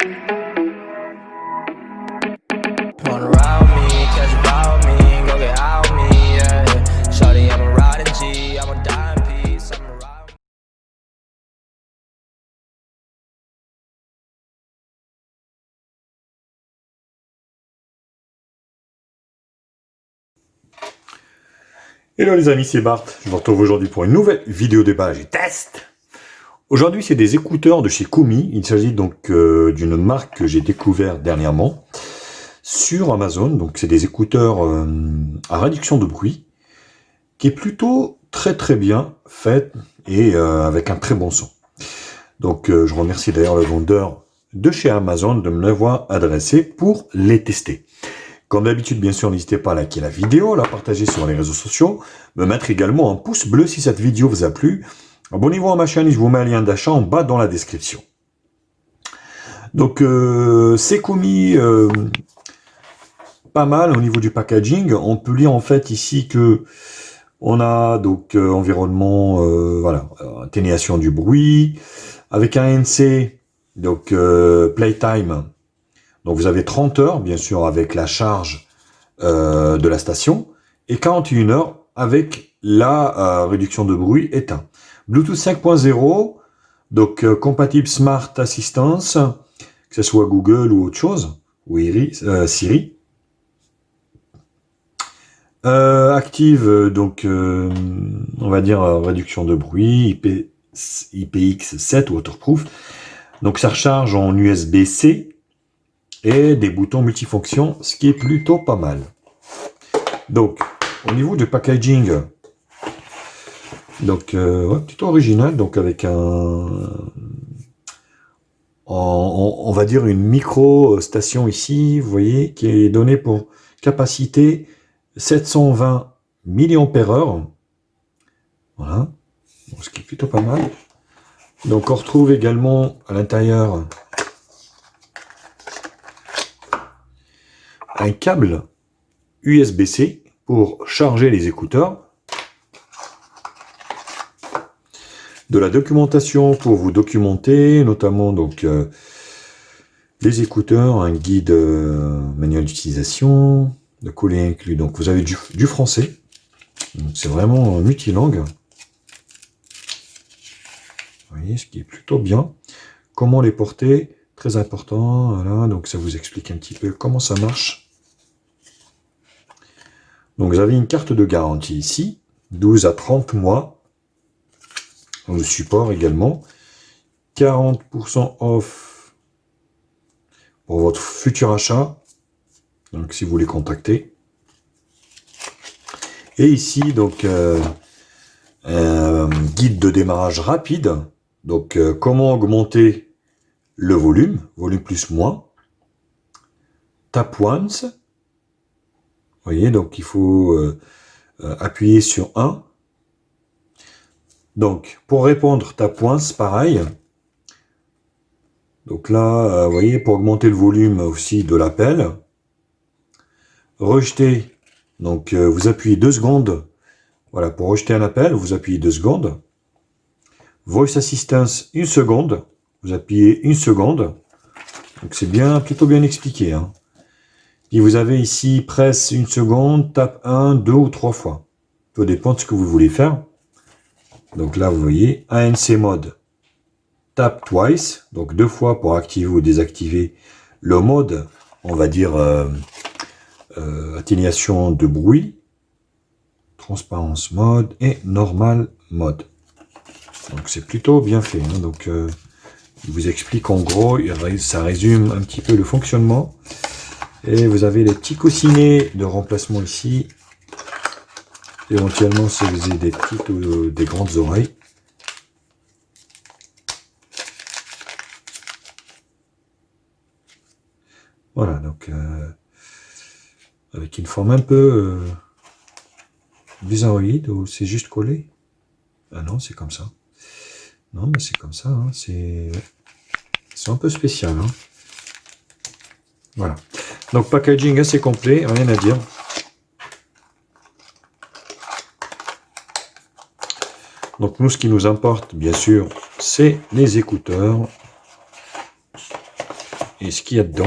Wanna ride me, catch a vibe me, go get out me, yeah. Shawty, I'm a riding G, I'm a dying piece, I'm a ride. Hello les amis, c'est Bart. Je vous retrouve aujourd'hui pour une nouvelle vidéo déballage et test. Aujourd'hui, c'est des écouteurs de chez Kumi. Il s'agit donc d'une marque que j'ai découvert dernièrement sur Amazon. Donc, c'est des écouteurs à réduction de bruit qui est plutôt très bien fait et avec un très bon son. Donc, je remercie d'ailleurs le vendeur de chez Amazon de me l'avoir adressé pour les tester. Comme d'habitude, bien sûr, n'hésitez pas à liker la vidéo, la partager sur les réseaux sociaux, me mettre également un pouce bleu si cette vidéo vous a plu. Abonnez-vous à ma chaîne et je vous mets un lien d'achat en bas dans la description. Donc, c'est Kumi pas mal au niveau du packaging. On peut lire en fait ici que on a donc environnement, voilà, atténuation du bruit, avec un ANC, donc playtime. Donc vous avez 30 heures, bien sûr, avec la charge de la station, et 41 heures avec la réduction de bruit éteint. Bluetooth 5.0, donc compatible Smart Assistance, que ce soit Google ou autre chose, ou Siri. Active, donc, on va dire réduction de bruit, IPX7 waterproof. Donc ça recharge en USB-C, et des boutons multifonctions, ce qui est plutôt pas mal. Donc, au niveau du packaging, donc ouais, plutôt original, donc avec on va dire une micro station ici, vous voyez, qui est donnée pour capacité 720 mAh. Voilà, donc, ce qui est plutôt pas mal. Donc on retrouve également à l'intérieur un câble USB-C pour charger les écouteurs, de la documentation pour vous documenter, notamment donc les écouteurs, un guide manuel d'utilisation, le colis inclus. Donc vous avez du français, c'est vraiment multilingue. Vous voyez, ce qui est plutôt bien. Comment les porter, très important. Voilà, donc ça vous explique un petit peu comment ça marche. Donc vous avez une carte de garantie ici, 12 à 30 mois. Le support également, 40% off pour votre futur achat, donc si vous les contactez. Et ici, donc, un guide de démarrage rapide, donc comment augmenter le volume plus moins, tap once, vous voyez, donc il faut appuyer sur 1. Donc, pour répondre, tap once, pareil. Donc là, vous voyez, pour augmenter le volume aussi de l'appel. Rejeter, donc vous appuyez 2 secondes. Voilà, pour rejeter un appel, vous appuyez 2 secondes. Voice Assistance, 1 seconde. Vous appuyez 1 seconde. Donc c'est bien, plutôt bien expliqué. Hein. Et vous avez ici, presse 1 seconde, tape 1, 2 ou 3 fois. Tout dépend de ce que vous voulez faire. Donc là, vous voyez, ANC mode, tap twice, donc 2 fois pour activer ou désactiver le mode, on va dire, atténuation de bruit, transparence mode et normal mode. Donc c'est plutôt bien fait. Hein. Donc il vous explique en gros, ça résume un petit peu le fonctionnement. Et vous avez les petits coussinets de remplacement ici. Éventuellement, si vous avez des petites ou des grandes oreilles. Voilà, donc avec une forme un peu bizarroïde, ou c'est juste collé. Ah non, c'est comme ça. Non, mais c'est comme ça. Hein. C'est un peu spécial. Hein. Voilà. Donc packaging assez complet, rien à dire. Donc nous, ce qui nous importe, bien sûr, c'est les écouteurs. et ce qu'il y a dedans.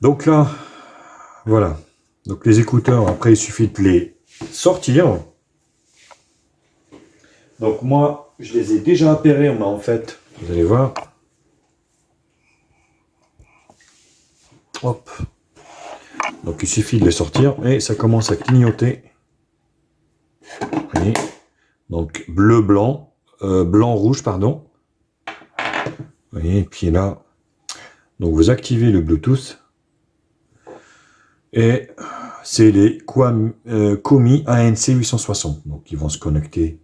Donc là, voilà. Donc les écouteurs, après il suffit de les sortir. Donc moi, je les ai déjà appairés, en fait, vous allez voir. Hop. Donc il suffit de les sortir et ça commence à clignoter. Vous voyez. Donc bleu, blanc, blanc, rouge, pardon. Vous voyez, et puis là, donc vous activez le Bluetooth. Et c'est les Komi ANC 860. Donc ils vont se connecter,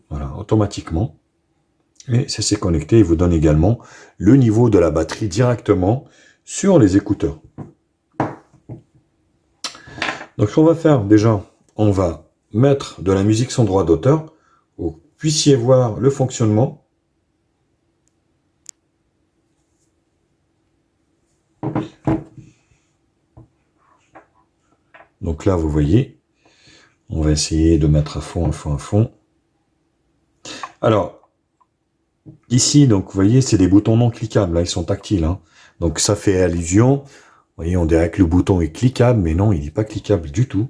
voilà, automatiquement. Et ça s'est connecté. Il vous donne également le niveau de la batterie directement sur les écouteurs. Donc ce qu'on va faire déjà, on va mettre de la musique sans droit d'auteur pour que vous puissiez voir le fonctionnement. Donc là, vous voyez, on va essayer de mettre à fond, à fond, à fond. Alors, ici, donc vous voyez, c'est des boutons non cliquables, là, ils sont tactiles. Hein. Donc ça fait allusion, vous voyez, on dirait que le bouton est cliquable, mais non, il n'est pas cliquable du tout.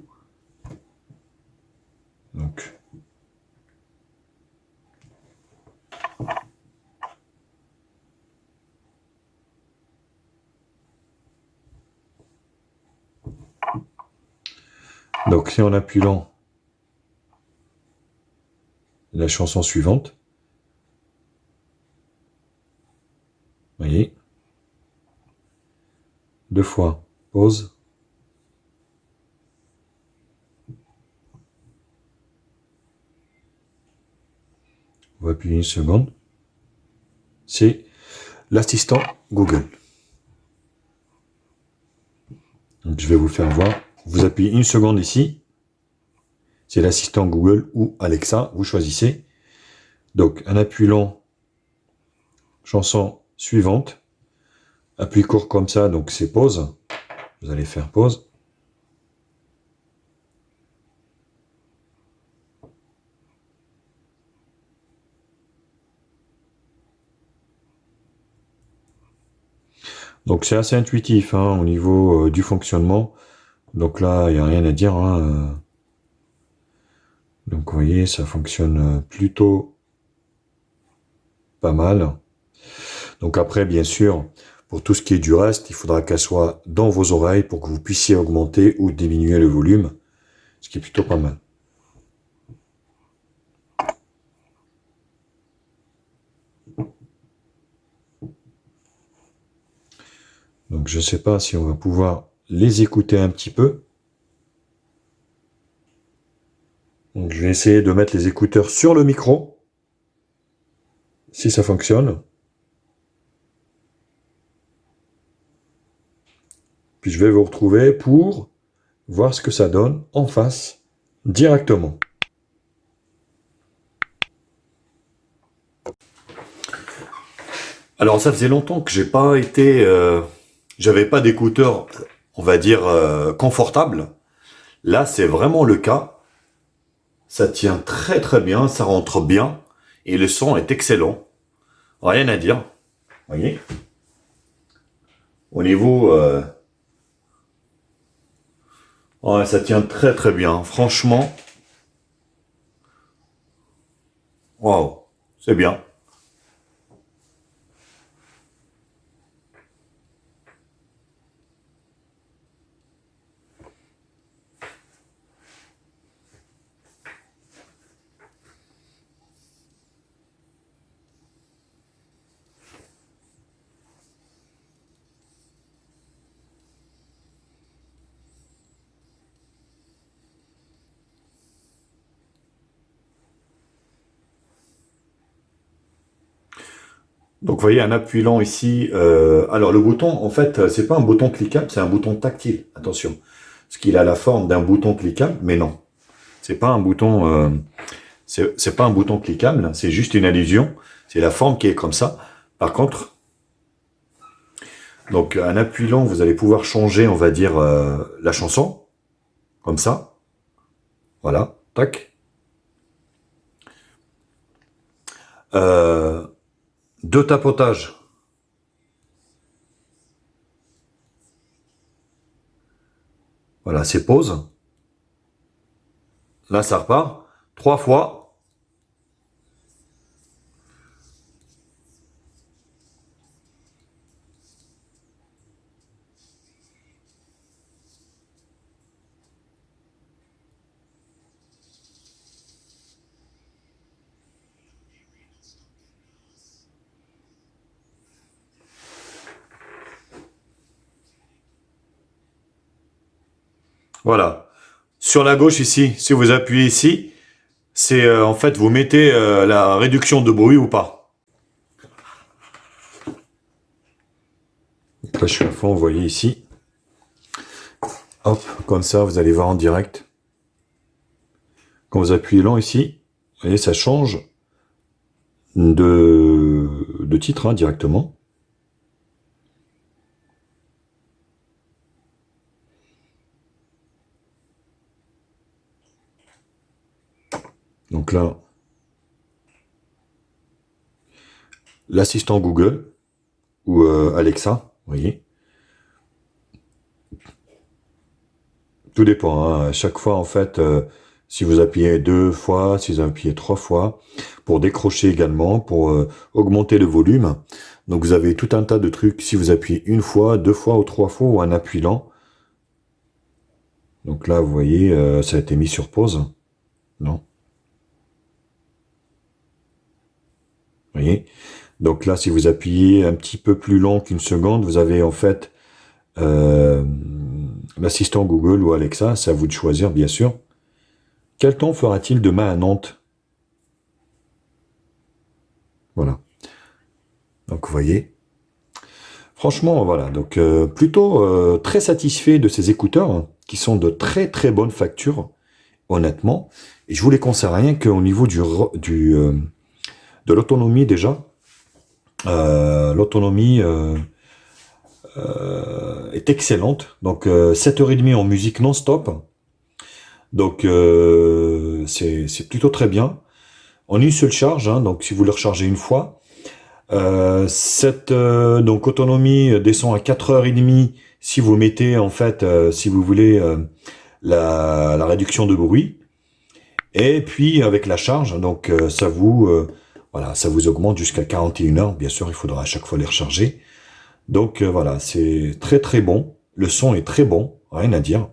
Donc si on appuie là, la chanson suivante, vous voyez, 2 fois, pause. On va appuyer 1 seconde. C'est l'assistant Google. Donc je vais vous faire voir. Vous appuyez 1 seconde ici. C'est l'assistant Google ou Alexa, vous choisissez. Donc un appui long, chanson suivante. Appui court comme ça, donc c'est pause. Vous allez faire pause. Donc c'est assez intuitif hein, au niveau du fonctionnement. Donc là, il n'y a rien à dire. Hein. Donc vous voyez, ça fonctionne plutôt pas mal. Donc après, bien sûr, pour tout ce qui est du reste, il faudra qu'elle soit dans vos oreilles pour que vous puissiez augmenter ou diminuer le volume, ce qui est plutôt pas mal. Donc je ne sais pas si on va pouvoir les écouter un petit peu. Donc je vais essayer de mettre les écouteurs sur le micro, si ça fonctionne. Puis je vais vous retrouver pour voir ce que ça donne en face, directement. Alors ça faisait longtemps que j'ai pas été... j'avais pas d'écouteurs, on va dire, confortables. Là, c'est vraiment le cas. Ça tient très très bien, ça rentre bien. Et le son est excellent. Rien à dire. Vous voyez ? Au niveau... ouais, ça tient très très bien. Franchement... Waouh, c'est bien. Donc vous voyez un appui lent ici. Alors le bouton, en fait, c'est pas un bouton cliquable, c'est un bouton tactile. Attention, parce qu'il a la forme d'un bouton cliquable, mais non, c'est pas un bouton. C'est pas un bouton cliquable, c'est juste une allusion. C'est la forme qui est comme ça. Par contre, donc un appui lent, vous allez pouvoir changer, on va dire, la chanson, comme ça. Voilà, tac. 2 2 tapotages. Voilà, c'est pause. Là, ça repart. 3 fois. Voilà. Sur la gauche ici, si vous appuyez ici, c'est en fait vous mettez la réduction de bruit ou pas. Là je suis à fond, vous voyez ici. Hop, comme ça vous allez voir en direct. Quand vous appuyez lent ici, vous voyez ça change de titre hein, directement. Donc là, l'assistant Google ou Alexa, vous voyez. Tout dépend, hein. À chaque fois en fait, si vous appuyez 2 fois, si vous appuyez 3 fois, pour décrocher également, pour augmenter le volume. Donc vous avez tout un tas de trucs, si vous appuyez 1 fois, 2 fois ou 3 fois ou un appui lent. Donc là vous voyez, ça a été mis sur pause. Non. Vous voyez. Donc là si vous appuyez un petit peu plus long qu'1 seconde, vous avez en fait l'assistant Google ou Alexa, c'est à vous de choisir bien sûr. Quel temps fera-t-il demain à Nantes? Voilà. Donc vous voyez. Franchement, voilà. Donc plutôt très satisfait de ces écouteurs hein, qui sont de très très bonne facture, honnêtement. Et je vous les conseille rien qu'au niveau de l'autonomie déjà. L'autonomie est excellente. Donc 7h30 en musique non-stop. Donc c'est plutôt très bien. En une seule charge, hein, donc si vous le rechargez 1 fois. Cette donc autonomie descend à 4h30 si vous mettez en fait, si vous voulez la réduction de bruit. Et puis avec la charge, donc ça vous voilà, ça vous augmente jusqu'à 41 heures. Bien sûr, il faudra à chaque fois les recharger. Donc voilà, c'est très très bon. Le son est très bon, rien à dire.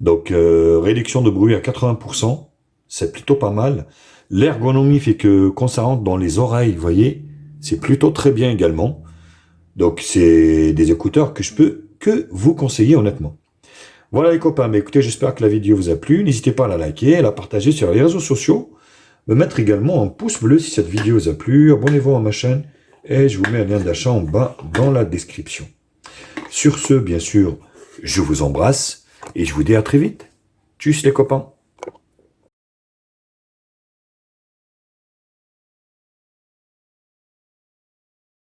Donc réduction de bruit à 80%, c'est plutôt pas mal. L'ergonomie fait que quand ça rentre dans les oreilles, vous voyez, c'est plutôt très bien également. Donc c'est des écouteurs que je peux que vous conseiller honnêtement. Voilà les copains, mais écoutez, j'espère que la vidéo vous a plu. N'hésitez pas à la liker, à la partager sur les réseaux sociaux. Me mettre également un pouce bleu si cette vidéo vous a plu. Abonnez-vous à ma chaîne et je vous mets un lien d'achat en bas dans la description. Sur ce, bien sûr, je vous embrasse et je vous dis à très vite. Tchuss les copains.